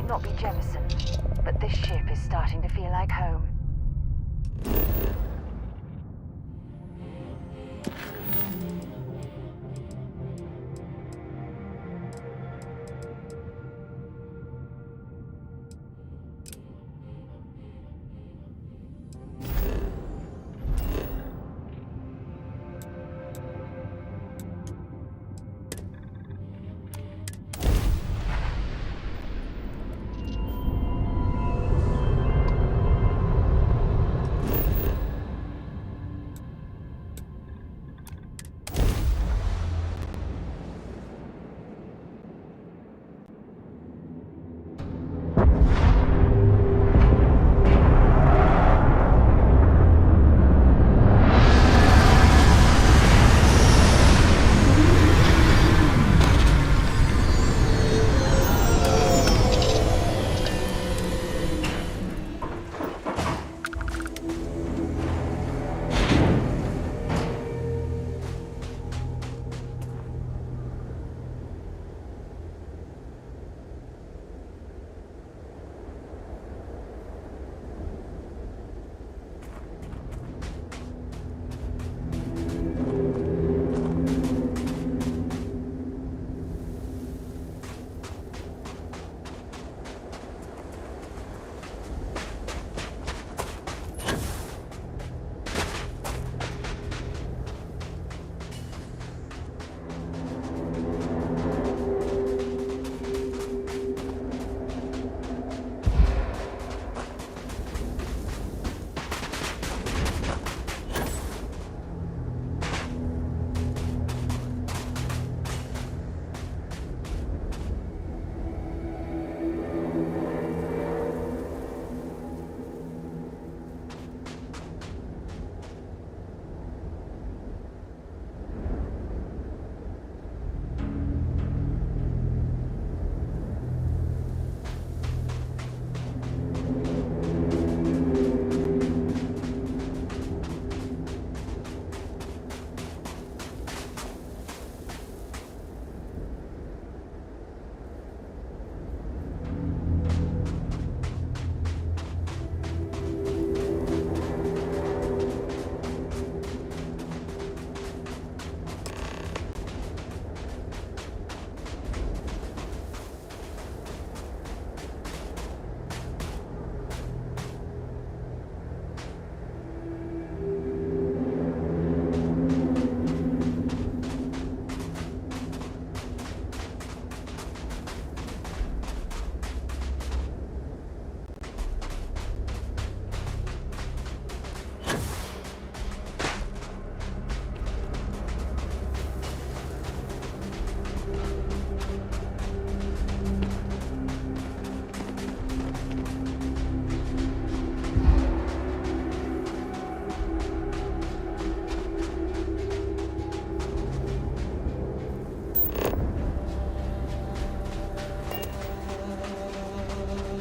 not be Jemison, but this ship is starting to feel like home.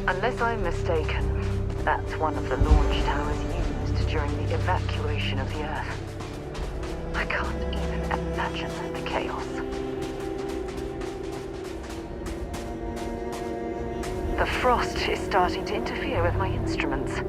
Unless I'm mistaken, that's one of the launch towers used during the evacuation of the Earth. I can't even imagine the chaos. The frost is starting to interfere with my instruments.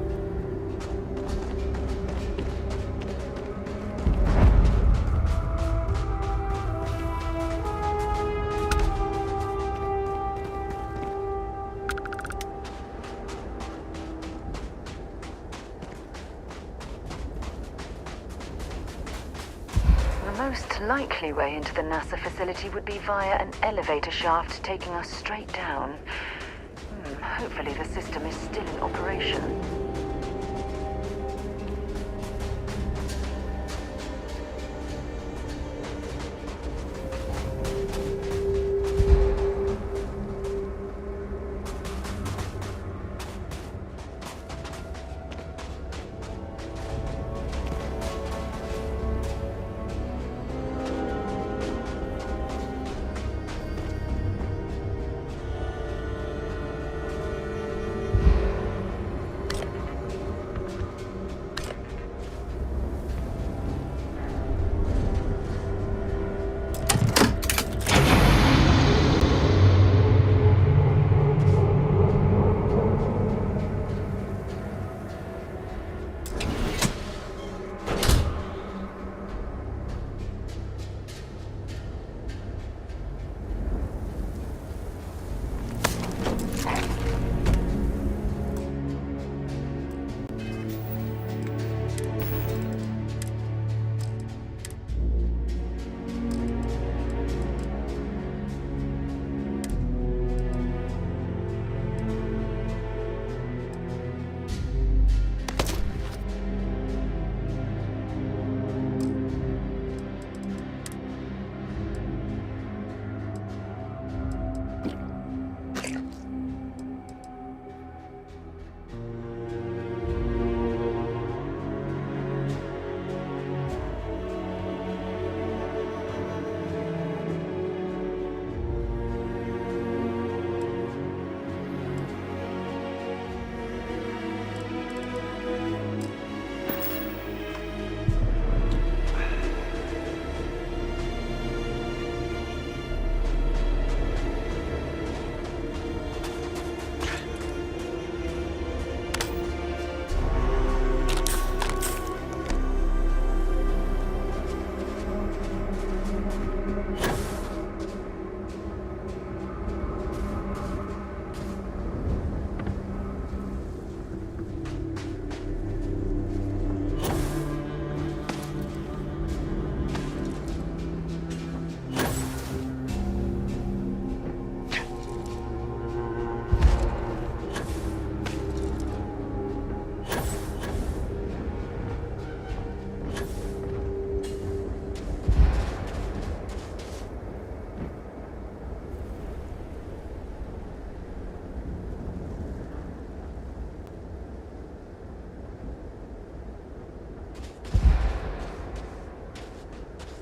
The most likely way into the NASA facility would be via an elevator shaft taking us straight down. Hopefully the system is still in operation.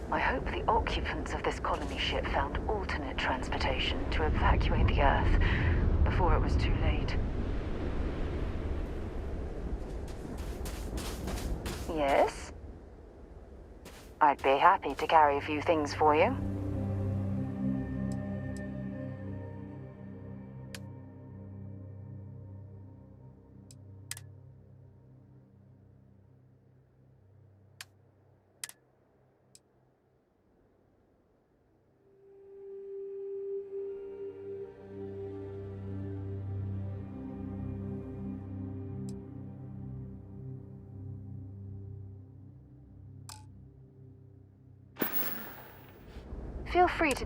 I hope the occupants of this colony ship found alternate transportation to evacuate the Earth before it was too late. Yes? I'd be happy to carry a few things for you. Feel free to...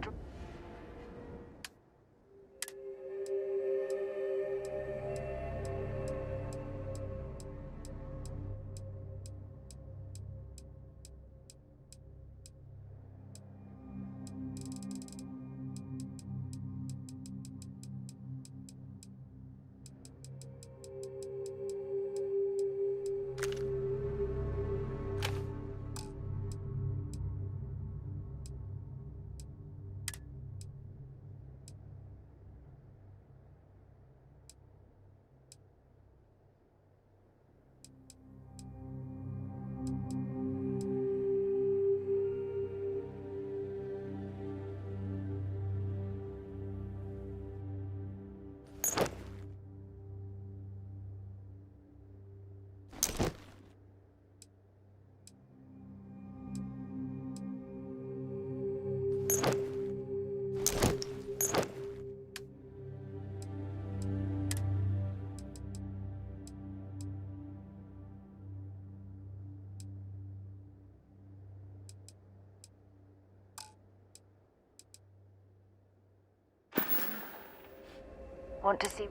Want to see...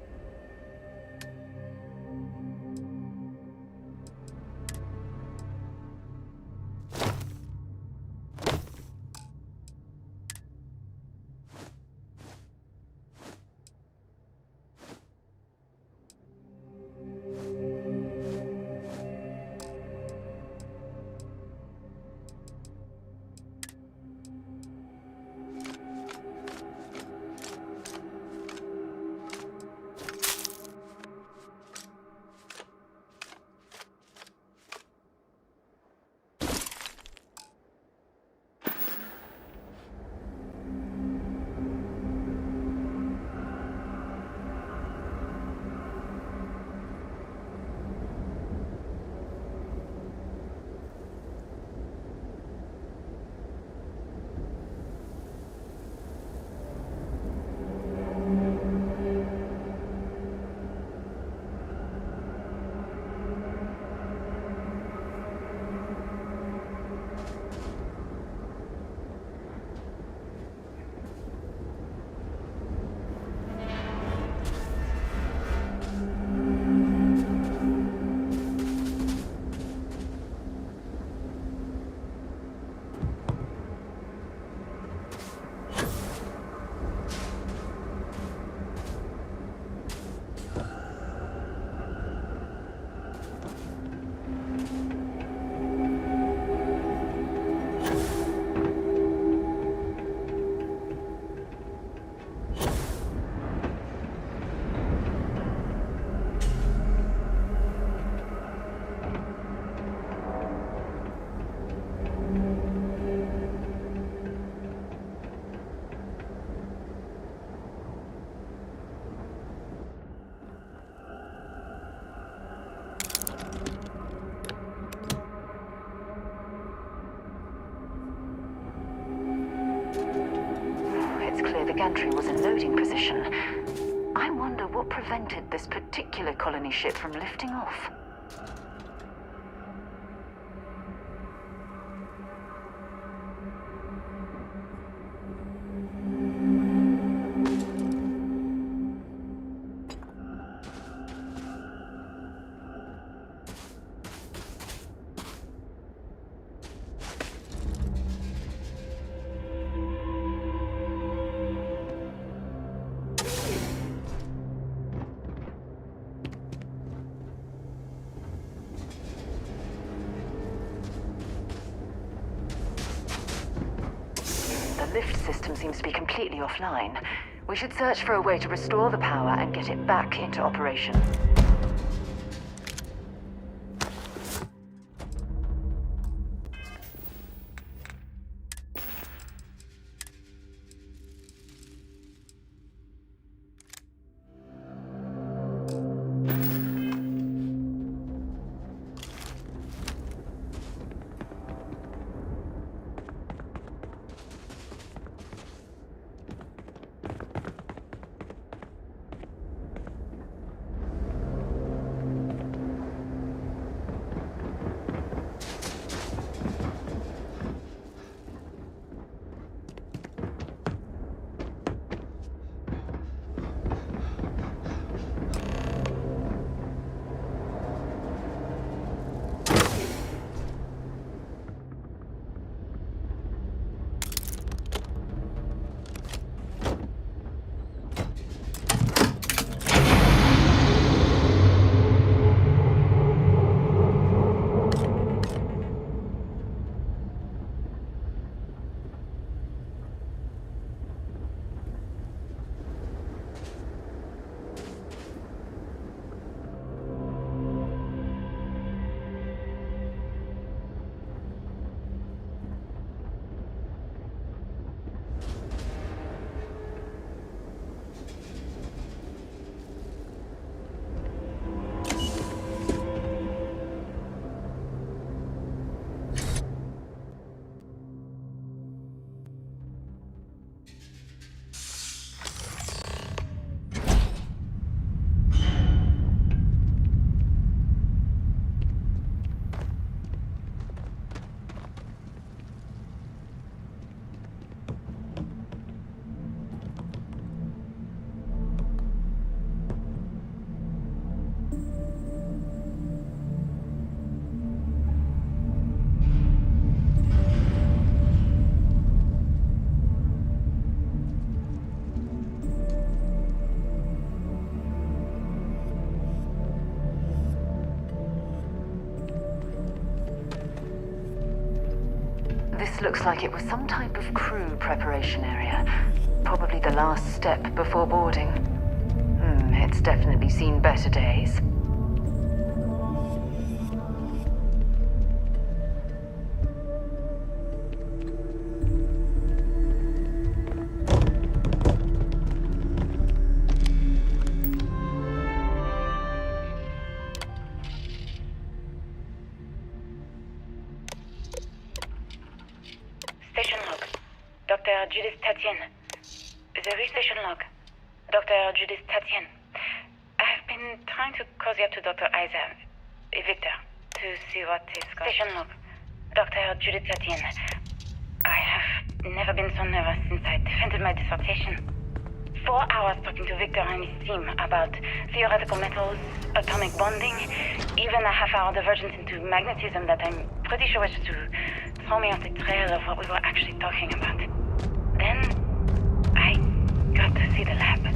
The gantry was in loading position. I wonder what prevented this particular colony ship from lifting off. lift system seems to be completely offline. We should search for a way to restore the power and get it back into operation. This looks like it was some type of crew preparation area. Probably the last step before boarding. It's definitely seen better days. Station log. Dr. Judith Etienne. I have never been so nervous since I defended my dissertation. 4 hours talking to Victor and his team about theoretical metals, atomic bonding, even a half-hour divergence into magnetism that I'm pretty sure was to throw me off the trail of what we were actually talking about. Then, I got to see the lab.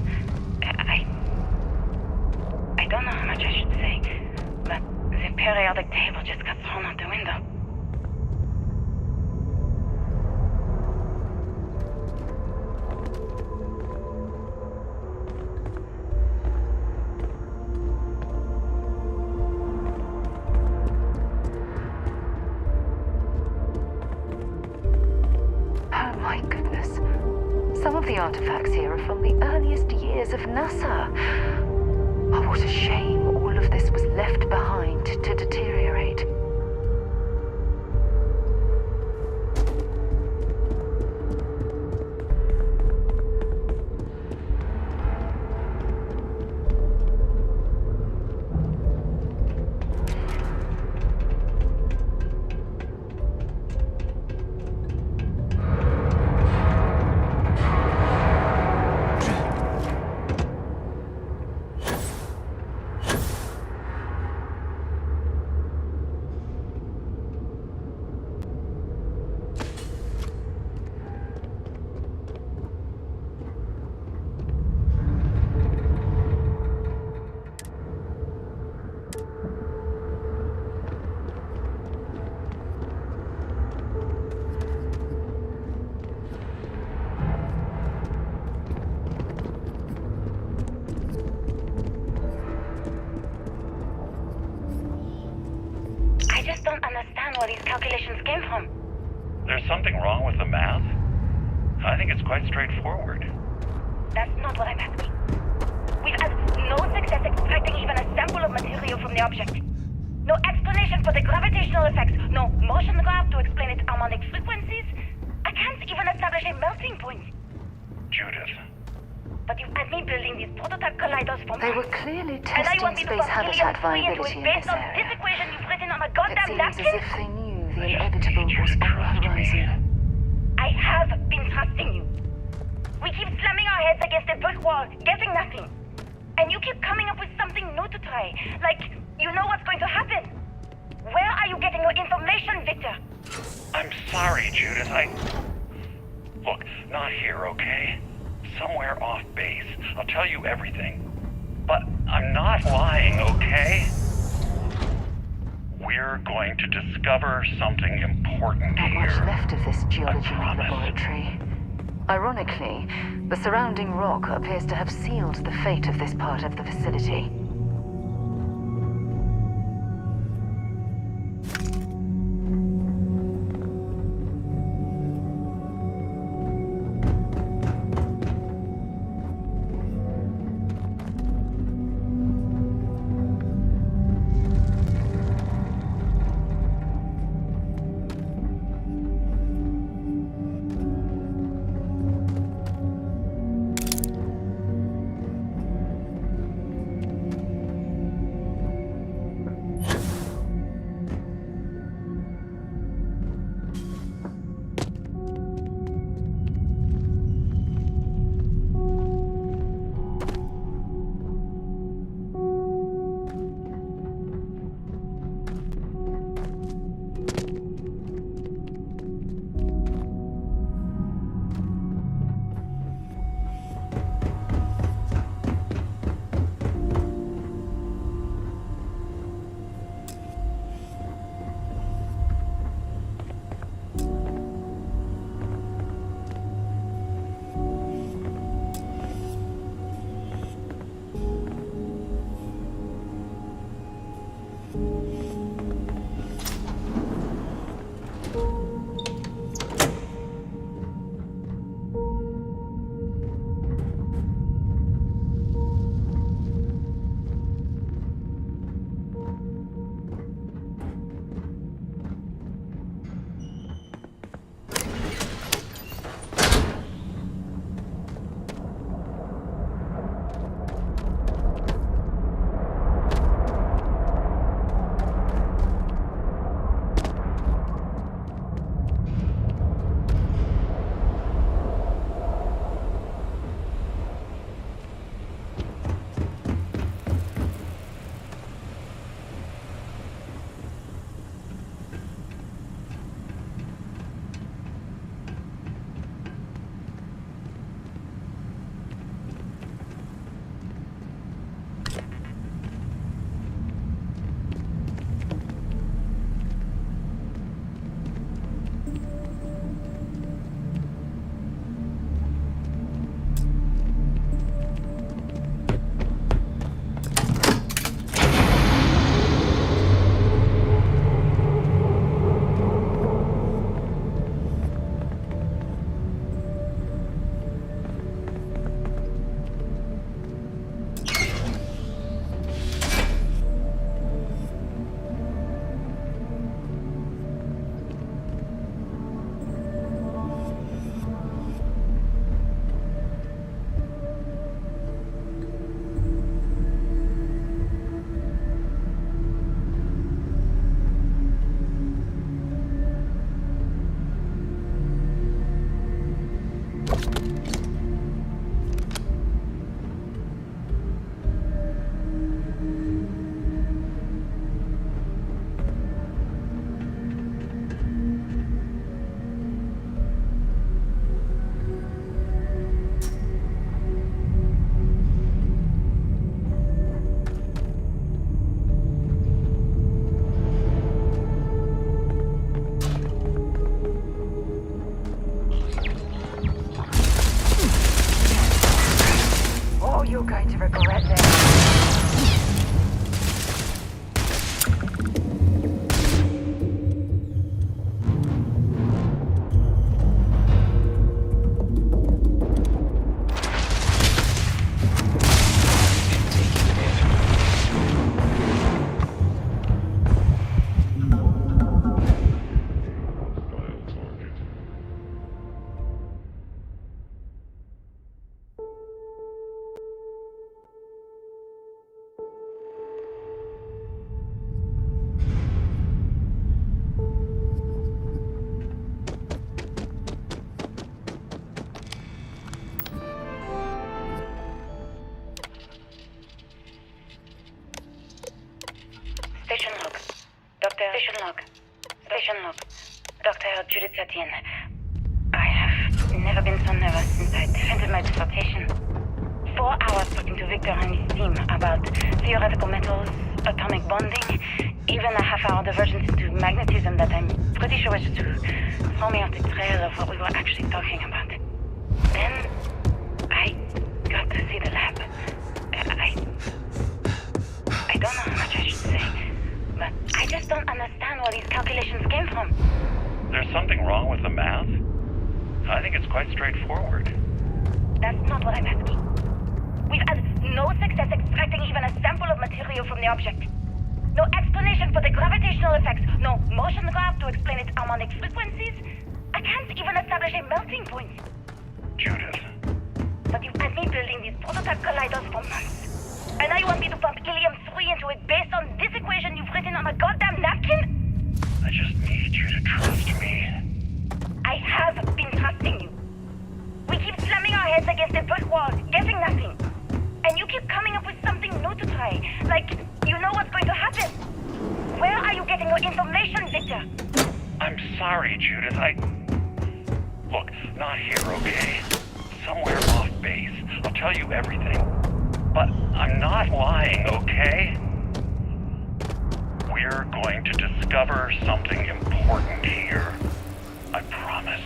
I don't know how much I should say, but the periodic table just got thrown out the window. Oh my goodness. Some of the artifacts here are from the earliest years of NASA. Oh, what a shame all of this was left behind to deteriorate. there's something wrong with the math? I think it's quite straightforward. That's not what I'm asking. We've had no success extracting even a sample of material from the object. No explanation for the gravitational effects. No motion graph to explain its harmonic frequencies. I can't even establish a melting point. Judith. But you've had me building these prototype colliders for They months. were clearly And I testing want me to space put habitat helium-3 into viability it in based this on this area. equation you've written on a It goddamn seems as napkin? if they knew the inevitable was on the horizon. I have been trusting you. We keep slamming our heads against a brick wall, getting nothing. And you keep coming up with something new to try. Like, you know what's going to happen. Where are you getting your information, Victor? I'm sorry, Judith. Look, not here, okay? Somewhere off base. I'll tell you everything. But I'm not lying, okay? We're going to discover something important Not much here. left of this geology I promise. laboratory. Ironically, the surrounding rock appears to have sealed the fate of this part of the facility. Satine. I have never been so nervous since I defended my dissertation. 4 hours talking to Victor and his team about theoretical metals, atomic bonding, even a half-hour divergence into magnetism that I'm pretty sure was just to throw me off the trail of what we were actually talking about. Then I got to see the lab. I don't know how much I should say, but I just don't understand where these calculations came from. There's something wrong with the math? I think it's quite straightforward. That's not what I'm asking. We've had no success extracting even a sample of material from the object. No explanation for the gravitational effects, no motion graph to explain its harmonic frequencies. I can't even establish a melting point. Judith. But you've had me building these prototype colliders for months. And now you want me to pump helium-3 into it based on this equation you've written on a goddamn napkin? I just need you to trust me. I have been trusting you. We keep slamming our heads against a brick wall, getting nothing. And you keep coming up with something new to try. Like, you know what's going to happen. Where are you getting your information, Victor? I'm sorry, Judith. Look, not here, okay? Somewhere off base. I'll tell you everything. But I'm not lying, okay? We're going to discover something important here. I promise.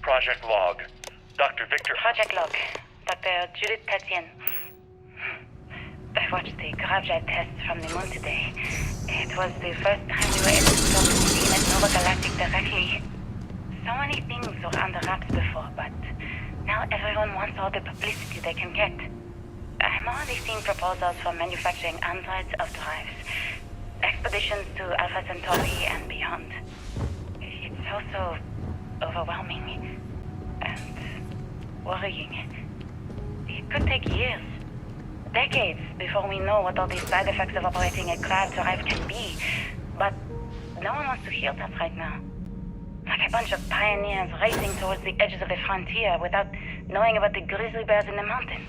Project log. Dr. Victor... Project log. Dr. Judith Tatien. I watched the gravjet test from the moon today. It was the first time we were able to talk to the team at Nova Galactic directly. So many things were under wraps before, but now everyone wants all the publicity they can get. I'm already seeing proposals for manufacturing androids of drives. Expeditions to Alpha Centauri and beyond. It's also overwhelming and worrying. It could take years, decades, before we know what all the side effects of operating a grav drive can be. But no one wants to hear that right now. Like a bunch of pioneers racing towards the edges of the frontier without knowing about the grizzly bears in the mountains.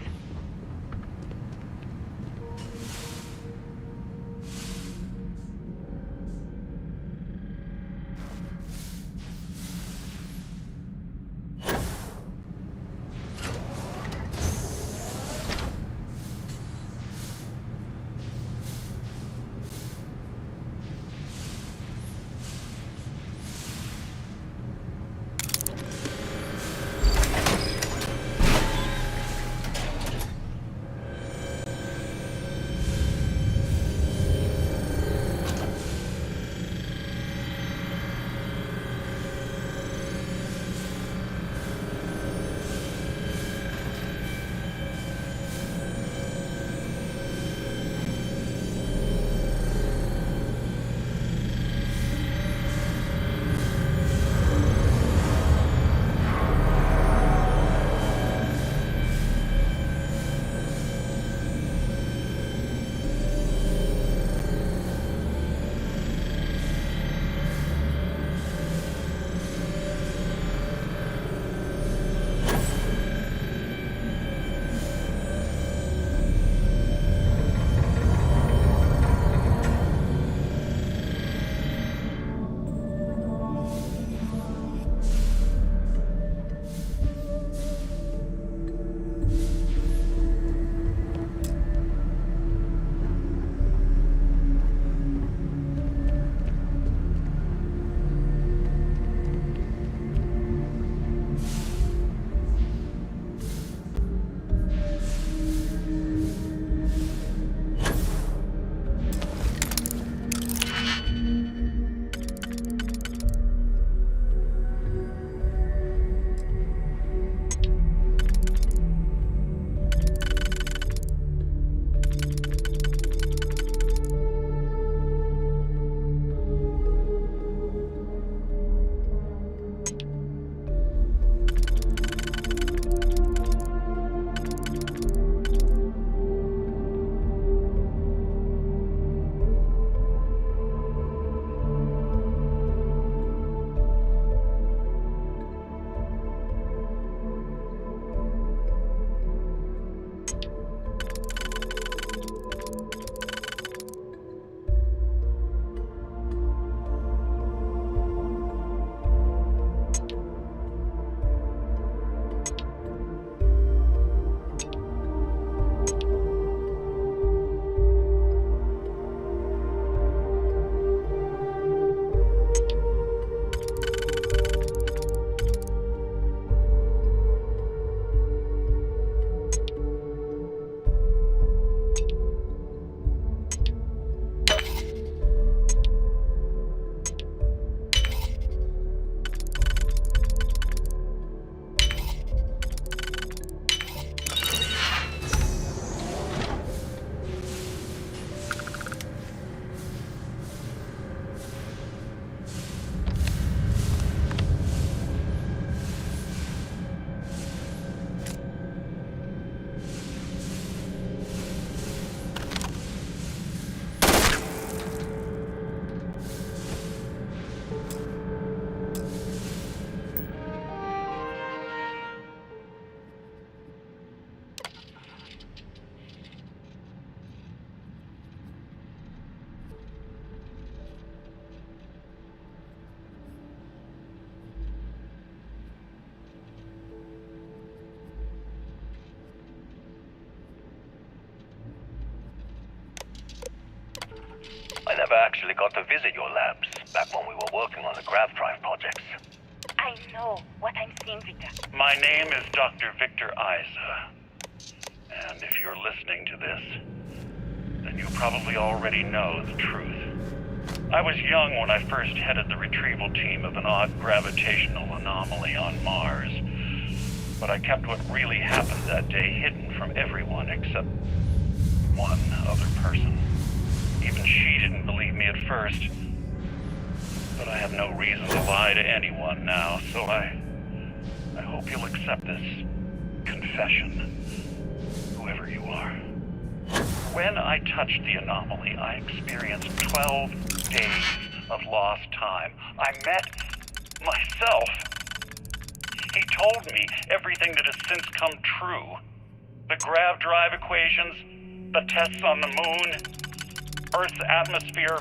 I never actually got to visit your labs back when we were working on the grav drive projects. I I know what I'm seeing, Victor. My name is Dr. Victor Isa. And if you're listening to this, then you probably already know the truth. I was young when I first headed the retrieval team of an odd gravitational anomaly on Mars. But I kept what really happened that day hidden from everyone except one other person. Even she didn't believe me at first. But I have no reason to lie to anyone now, so I hope you'll accept this confession, whoever you are. When I touched the anomaly, I experienced 12 days of lost time. I met myself. He told me everything that has since come true. The grav drive equations, the tests on the moon, Earth's atmosphere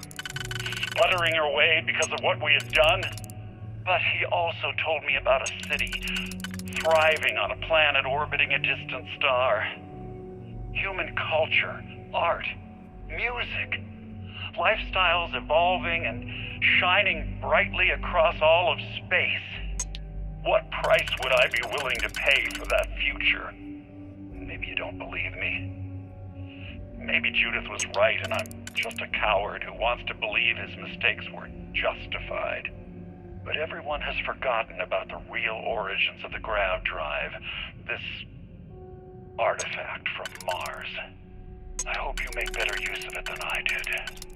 sputtering away because of what we had done. But he also told me about a city thriving on a planet orbiting a distant star. Human culture, art, music, lifestyles evolving and shining brightly across all of space. What price would I be willing to pay for that future? Maybe you don't believe me. Maybe Judith was right and I'm just a coward who wants to believe his mistakes were justified. But everyone has forgotten about the real origins of the grav drive, this artifact from Mars. I hope you make better use of it than I did.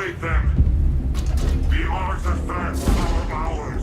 Annihilate them! The artifacts are ours!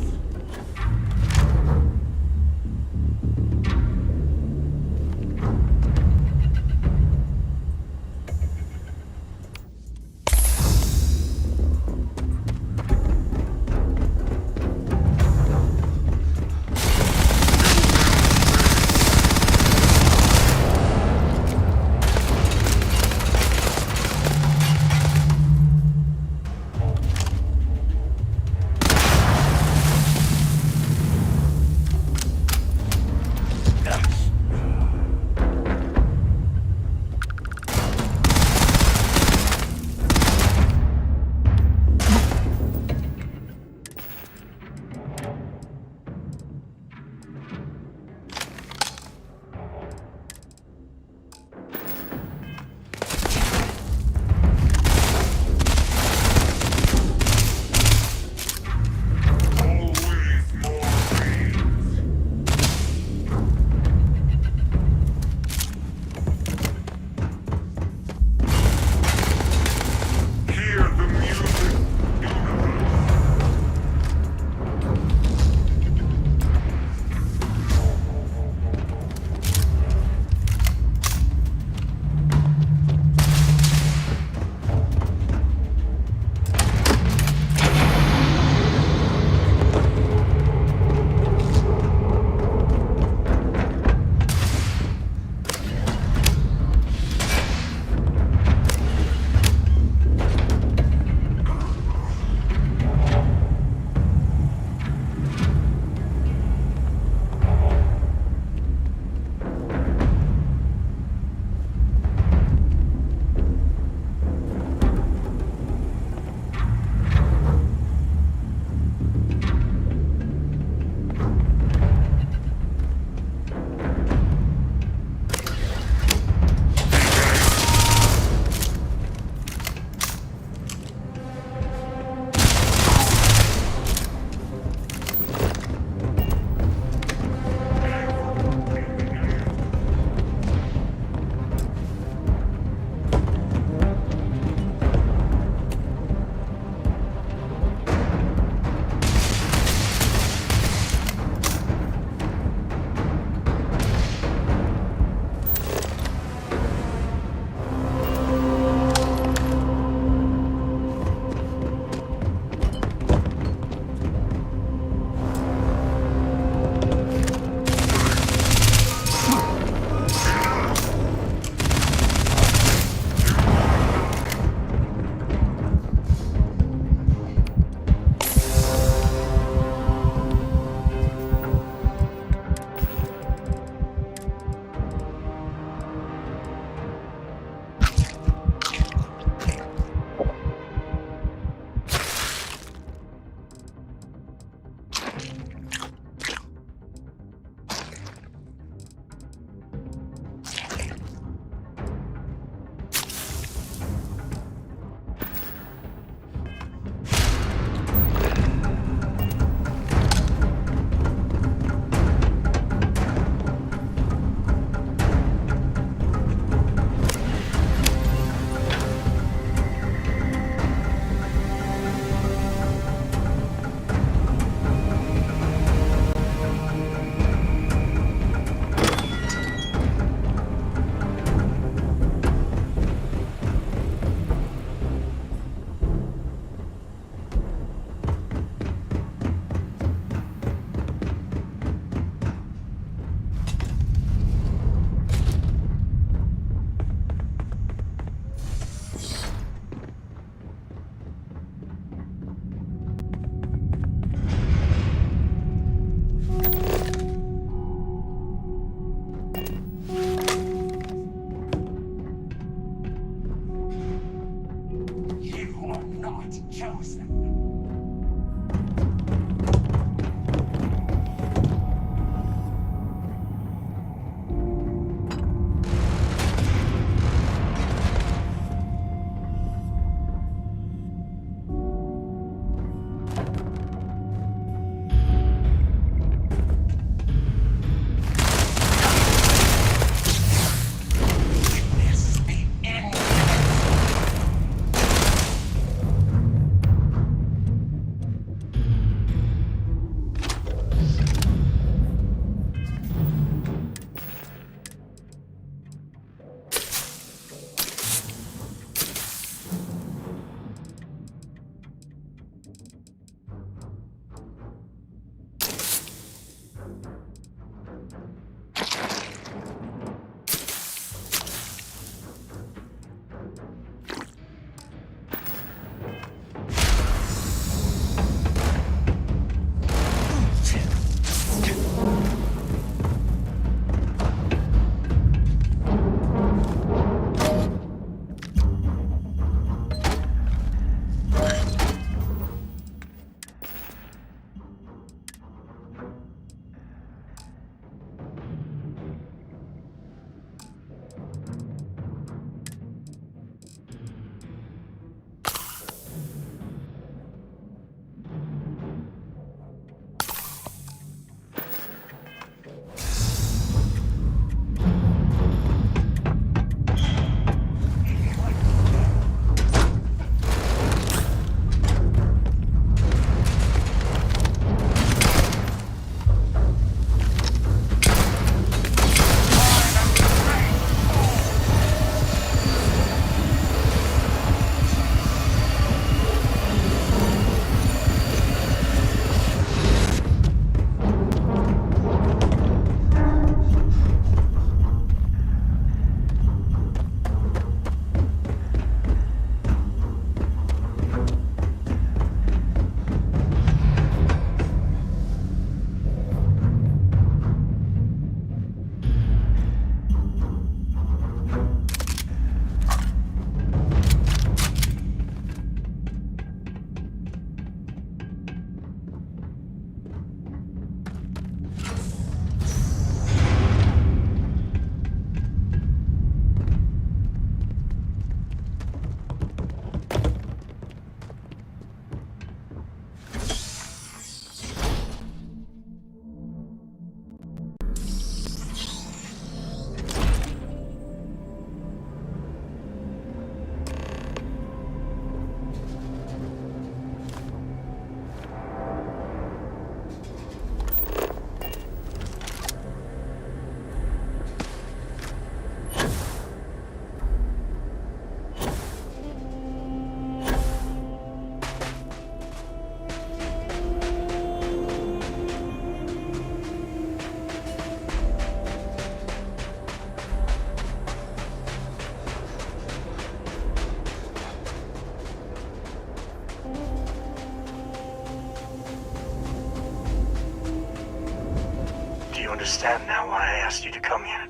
you understand now why I asked you to come here?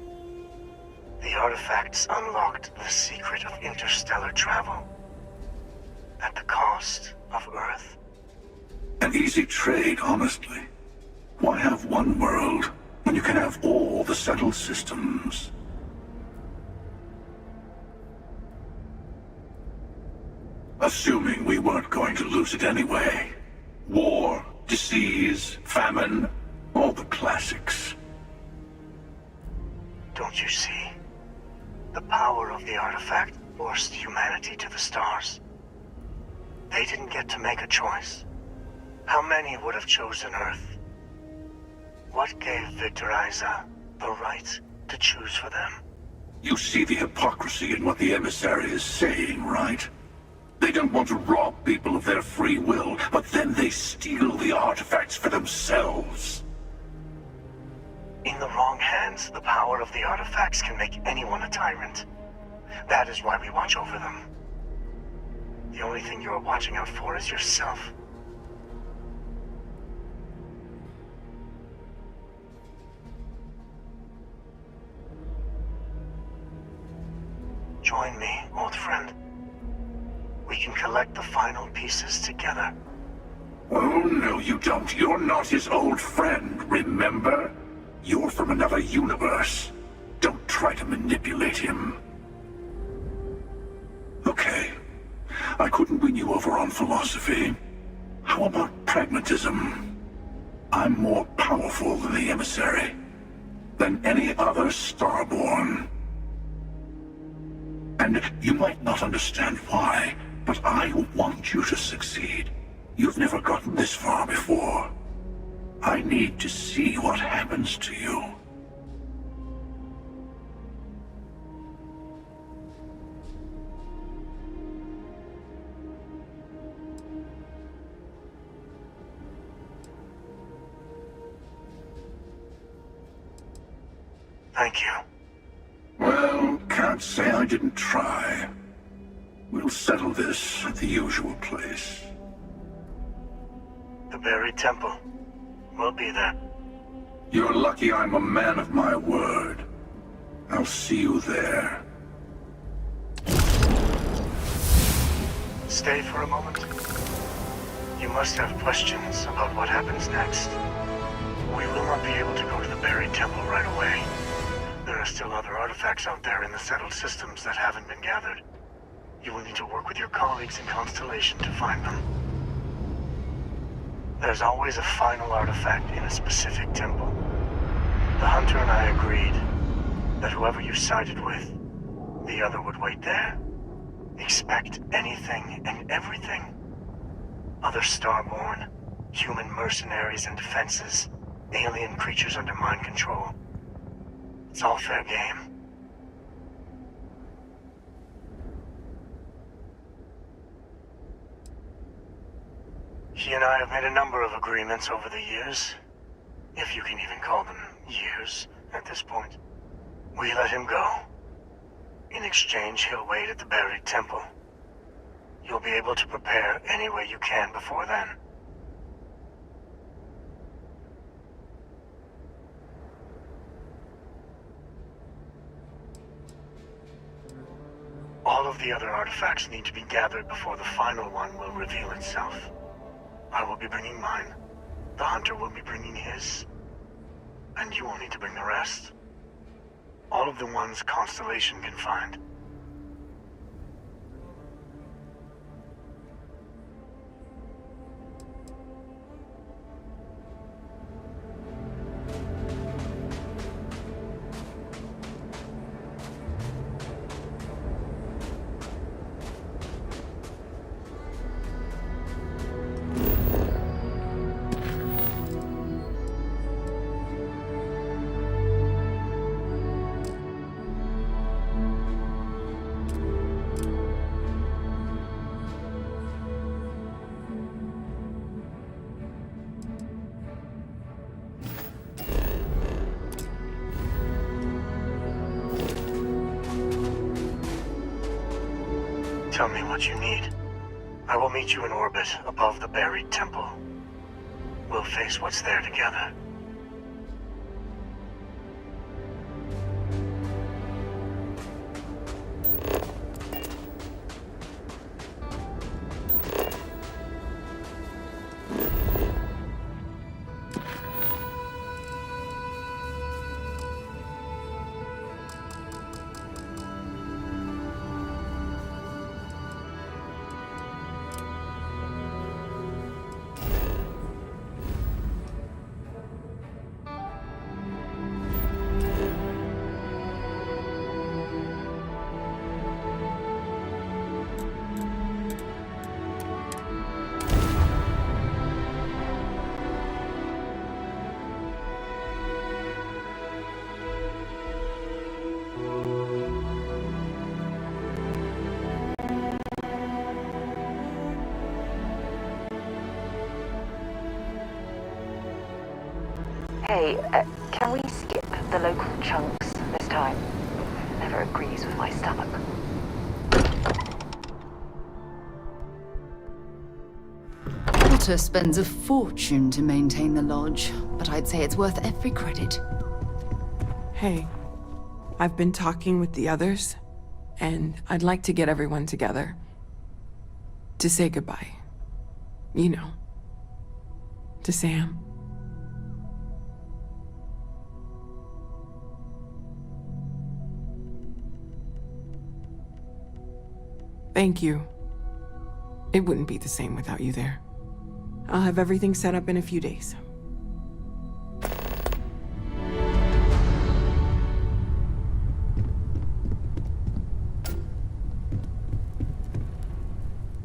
The artifacts unlocked the secret of interstellar travel. At the cost of Earth. An easy trade, honestly. Why have one world when you can have all the settled systems? Assuming we weren't going to lose it anyway. War, disease, famine, all the classics. Don't you see? The power of the artifact forced humanity to the stars. They didn't get to make a choice. How many would have chosen Earth? What gave Victor Isa the right to choose for them? You see the hypocrisy in what the emissary is saying, right? They don't want to rob people of their free will, but then they steal the artifacts for themselves. In the wrong hands, the power of the artifacts can make anyone a tyrant. That is why we watch over them. The only thing you're watching out for is yourself. Join me, old friend. We can collect the final pieces together. Oh, no, you don't. You're not his old friend, remember? You're from another universe. Don't try to manipulate him. Okay. I couldn't win you over on philosophy. How about pragmatism? I'm more powerful than the emissary. Than any other Starborn. And you might not understand why, but I want you to succeed. You've never gotten this far before. I need to see what happens to you. Thank you. Well, can't say I didn't try. We'll settle this at the usual place. The buried temple. We'll be there. You're lucky I'm a man of my word. I'll see you there. Stay for a moment. You must have questions about what happens next. We will not be able to go to the buried temple right away. There are still other artifacts out there in the settled systems that haven't been gathered. You will need to work with your colleagues in Constellation to find them. There's always a final artifact in a specific temple. The Hunter and I agreed that whoever you sided with, the other would wait there. Expect anything and everything. Other Starborn, human mercenaries and defenses, alien creatures under mind control. It's all fair game. He and I have made a number of agreements over the years, if you can even call them years at this point. We let him go. In exchange, he'll wait at the buried temple. You'll be able to prepare any way you can before then. All of the other artifacts need to be gathered before the final one will reveal itself. I will be bringing mine. The Hunter will be bringing his. And you will need to bring the rest. All of the ones Constellation can find. Tell me what you need. I will meet you in orbit above the buried temple. We'll face what's there together. Hey, can we skip the local chunks this time? Never agrees with my stomach. Potter spends a fortune to maintain the lodge, but I'd say it's worth every credit. Hey, I've been talking with the others, and I'd like to get everyone together. To say goodbye. You know. To Sam. Thank you. It wouldn't be the same without you there. I'll have everything set up in a few days.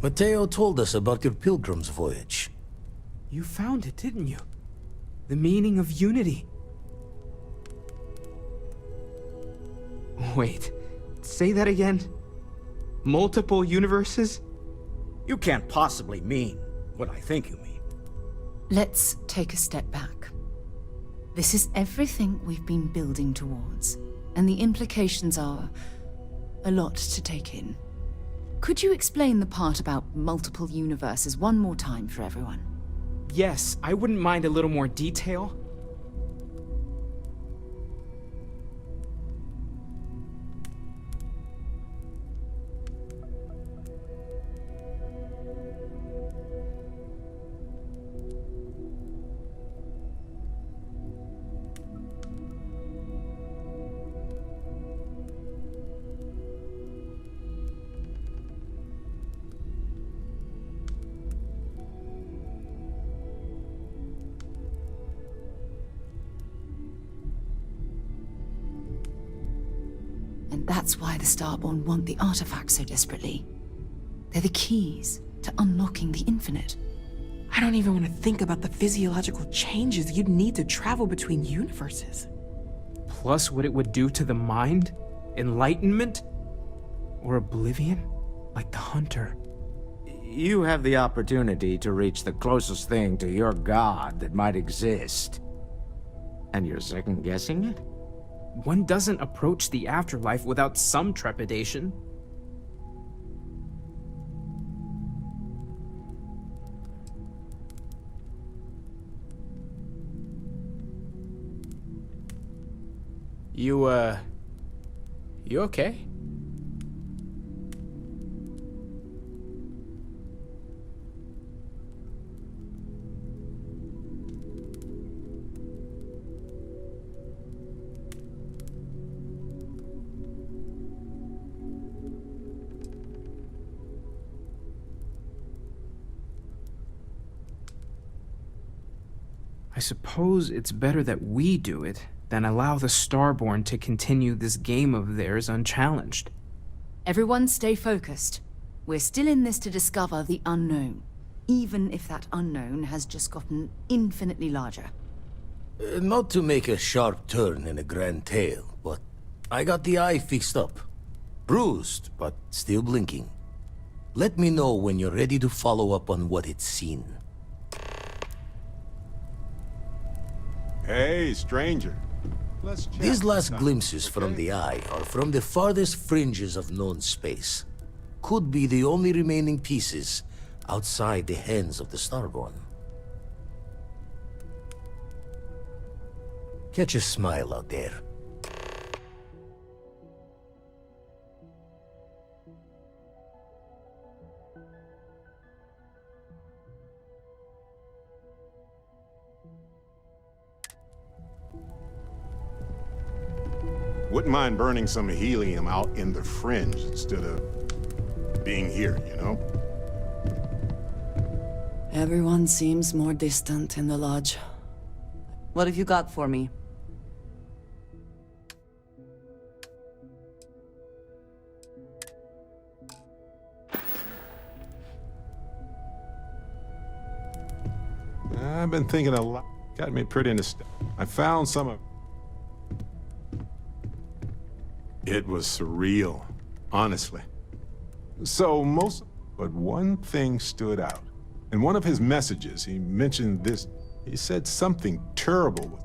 Mateo told us about your pilgrim's voyage. You found it, didn't you? The meaning of unity. Wait, say that again? Multiple universes? You can't possibly mean what I think you mean. Let's take a step back. This is everything we've been building towards, and the implications are a lot to take in. Could you explain the part about multiple universes one more time for everyone? Yes, I wouldn't mind a little more detail. And that's why the Starborn want the artifacts so desperately. They're the keys to unlocking the infinite. I don't even want to think about the physiological changes you'd need to travel between universes. Plus what it would do to the mind? Enlightenment? Or oblivion? Like the Hunter. You have the opportunity to reach the closest thing to your god that might exist. And you're second-guessing it? One doesn't approach the afterlife without some trepidation. You okay? I suppose it's better that we do it than allow the Starborn to continue this game of theirs unchallenged. Everyone stay focused. We're still in this to discover the unknown, even if that unknown has just gotten infinitely larger. Not to make a sharp turn in a grand tale, but I got the eye fixed up. Bruised, but still blinking. Let me know when you're ready to follow up on what it's seen. Hey, stranger. Let's chat. These last glimpses from the eye are from the farthest fringes of known space. Could be the only remaining pieces outside the hands of the Starborn. Catch a smile out there. Wouldn't mind burning some helium out in the fringe instead of being here, you know? Everyone seems more distant in the lodge. What have you got for me? I've been thinking a lot. Got me pretty into stuff. I found some of... It was surreal, honestly. So but one thing stood out. In one of his messages, he mentioned this. He said something terrible.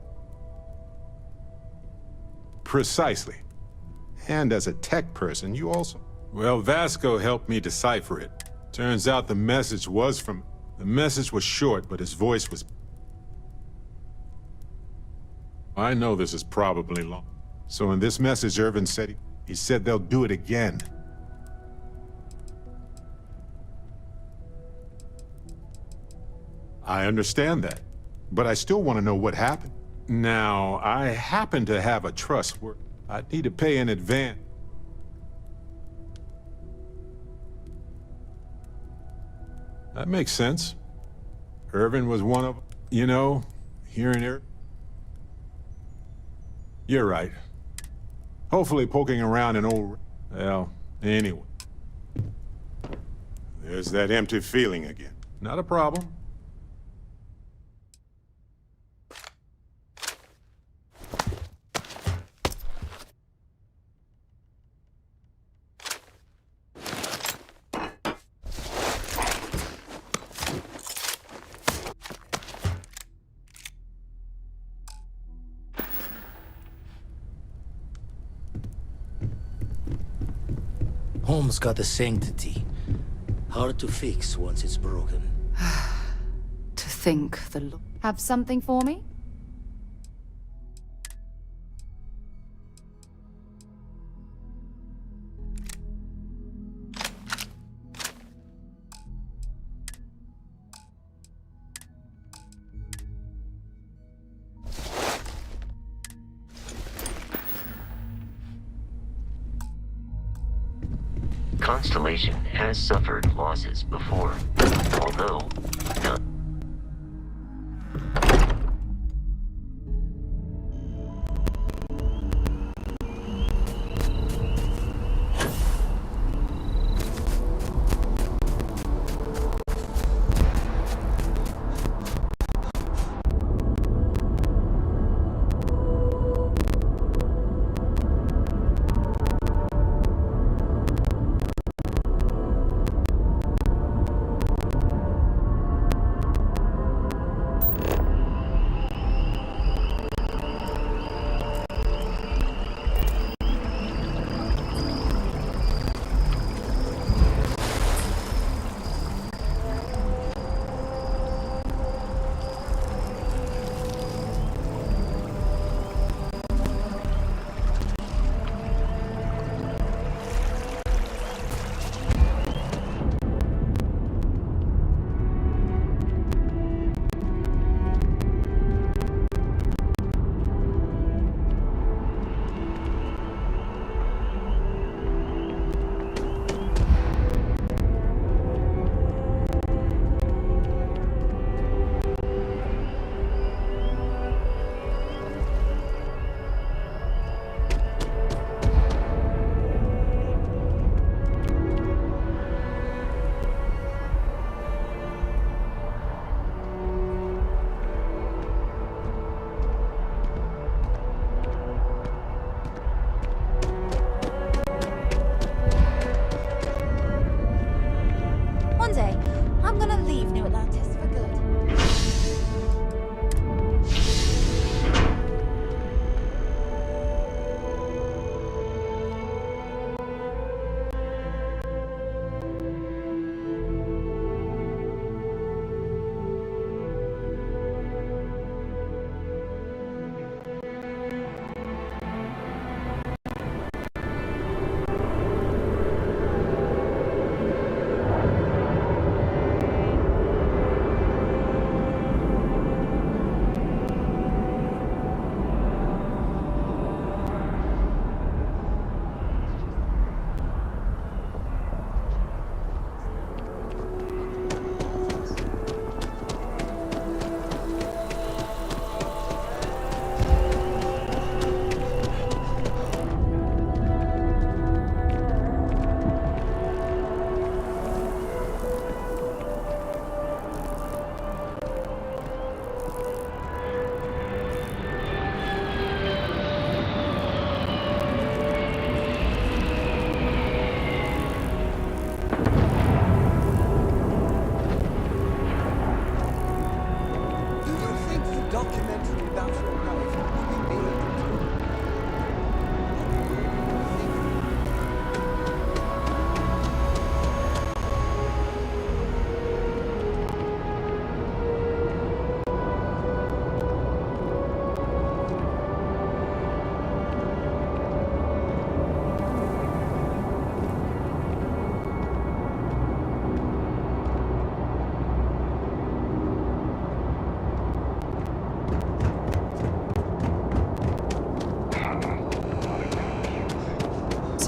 Precisely. And as a tech person, you also... Well, Vasco helped me decipher it. Turns out the message was from... The message was short, but his voice was... I know this is probably long. So in this message, Irvin said he said they'll do it again. I understand that, but I still want to know what happened. Now, I happen to have a trust where I need to pay in advance. That makes sense. Irvin was one of, you know, here and there. You're right. Hopefully poking around an old... Well, anyway. There's that empty feeling again. Not a problem. Home's got a sanctity. Hard to fix once it's broken. To think the... Have something for me? Constellation has suffered losses before, although none.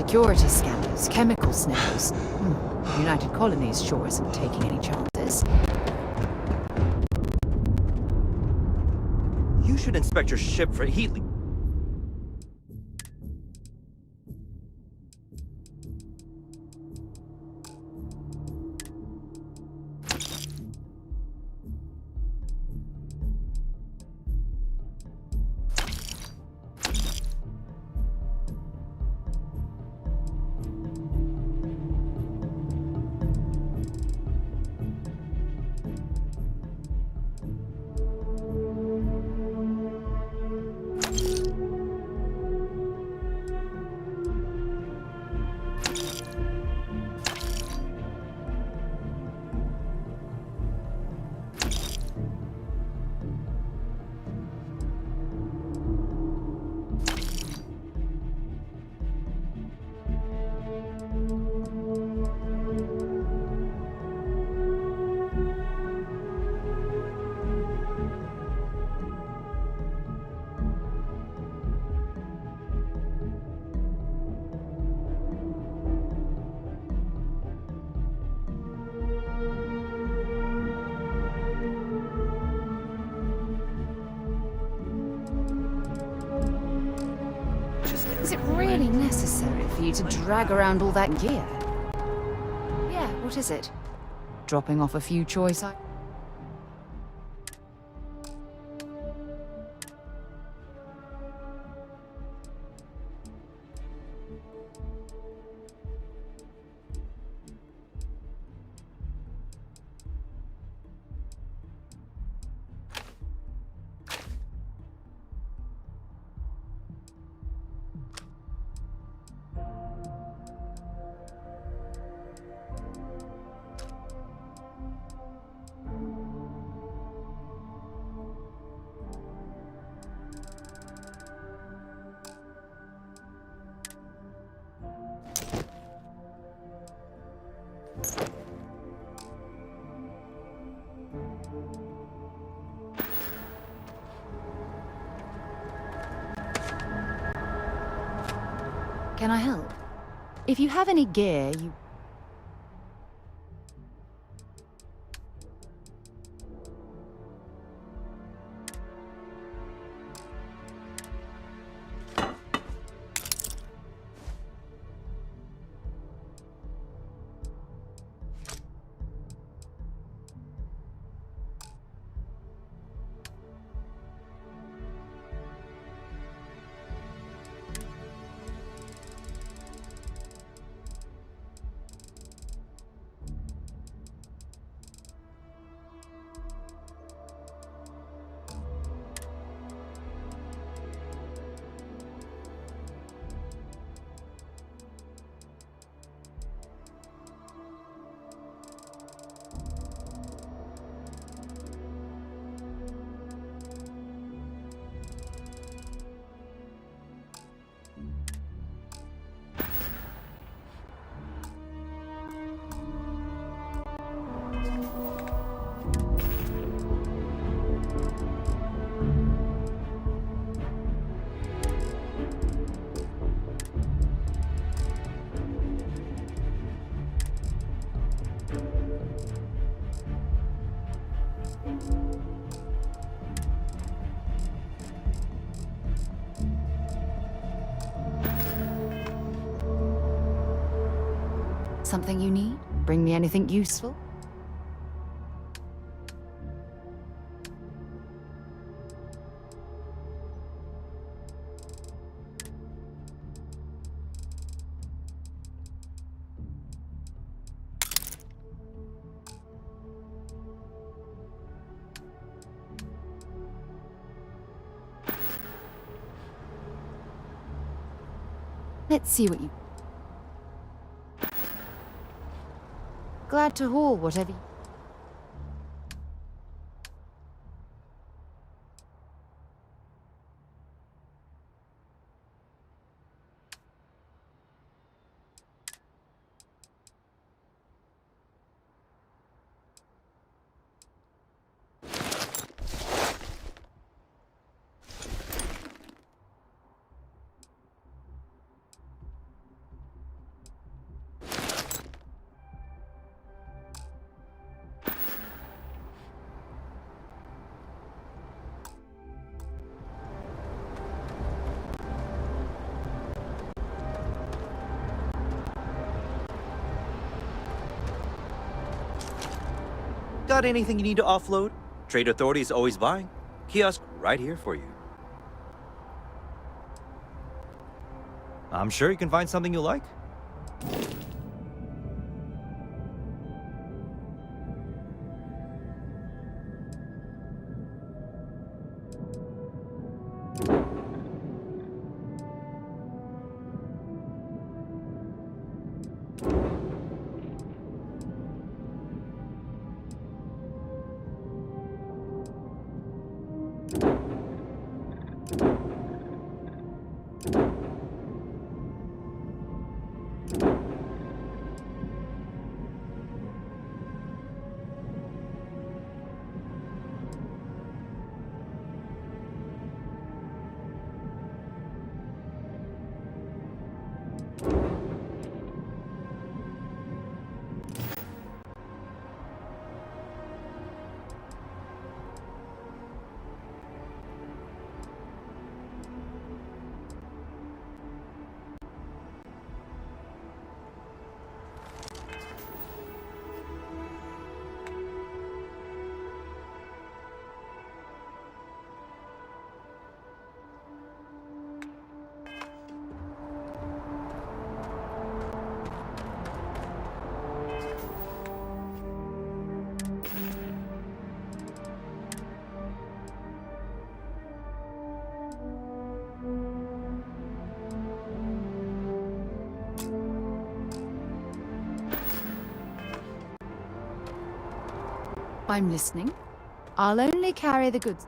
Security scanners, chemical sniffers. United Colonies sure isn't taking any chances. You should inspect your ship for heat leak. Is it really necessary for you to drag around all that gear? Yeah, what is it? Dropping off a few choice items? Can I help? If you have any gear, you... Something you need? Bring me anything useful? Let's see what you... Glad to haul whatever you... Got anything you need to offload? Trade Authority is always buying. Kiosk right here for you. I'm sure you can find something you like. I'm listening. I'll only carry the goods.